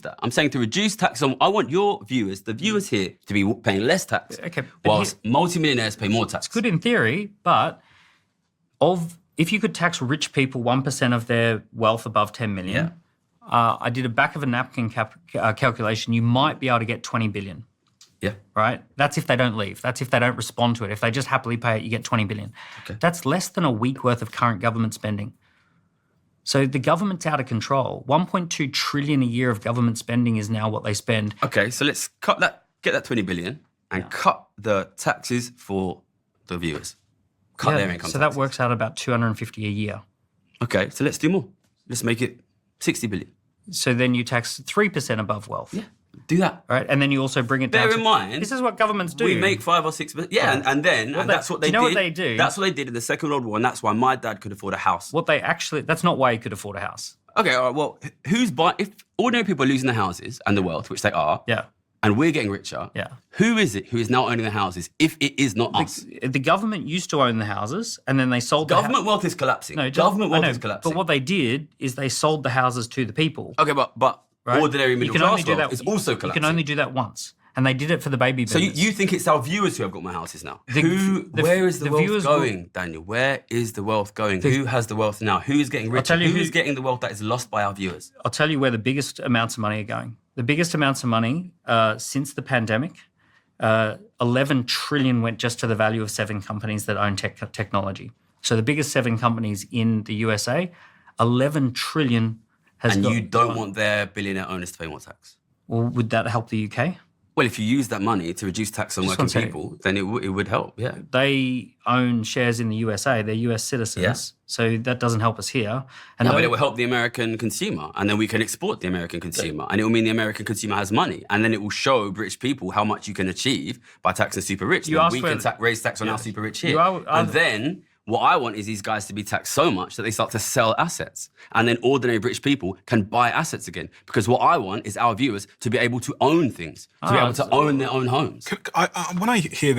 reduce that. I'm saying to reduce tax on. I want your viewers, the viewers here, to be paying less tax, whilst multimillionaires pay more tax. It's good in theory, but if you could tax rich people 1% of their wealth above 10 million, I did a back of a napkin calculation. You might be able to get 20 billion. Yeah. Right? That's if they don't leave. That's if they don't respond to it. If they just happily pay it, you get 20 billion. Okay. That's less than a week worth of current government spending. So the government's out of control. 1.2 trillion a year of government spending is now what they spend. Okay, so let's get that 20 billion and cut the taxes for the viewers. Cut their income So taxes. that works out about 250 a year. Okay, so let's do more. Let's make it 60 billion. So then you tax 3% above wealth. Yeah, do that. Right, and then you also bring it down. Bear in mind, this is what governments do. We make 5 or 6%. Yeah, and then that's what they did. Do you know what they do? That's what they did in the Second World War, and that's why my dad could afford a house. That's not why he could afford a house. Okay, all right, well, if ordinary people are losing their houses and the wealth, which they are, and we're getting richer, who is it who is now owning the houses if it is not us? The government used to own the houses and then they sold Government wealth is collapsing. No, government wealth is collapsing. But what they did is they sold the houses to the people. Okay, but ordinary middle class wealth is also collapsing. You can only do that once. And they did it for the baby boomers. So you think it's our viewers who have got more houses now? Where is the wealth going, Daniel? Where is the wealth going? Who has the wealth now? Who is getting richer? Who is getting the wealth that is lost by our viewers? I'll tell you where the biggest amounts of money are going. The biggest amounts of money since the pandemic, 11 trillion went just to the value of 7 companies that own technology. So the biggest 7 companies in the USA, 11 trillion has And you don't want their billionaire owners to pay more tax? Well, would that help the UK? Well, if you use that money to reduce tax on working people, then it would help, yeah. They own shares in the USA. They're US citizens. So that doesn't help us here. And but it will help the American consumer. And then we can export the American consumer. And it will mean the American consumer has money. And then it will show rich people how much you can achieve by taxing super rich. We can raise tax on our super rich here. And then what I want is these guys to be taxed so much that they start to sell assets. And then ordinary rich people can buy assets again. Because what I want is our viewers to be able to own things, to be able to own their own homes. When I hear this,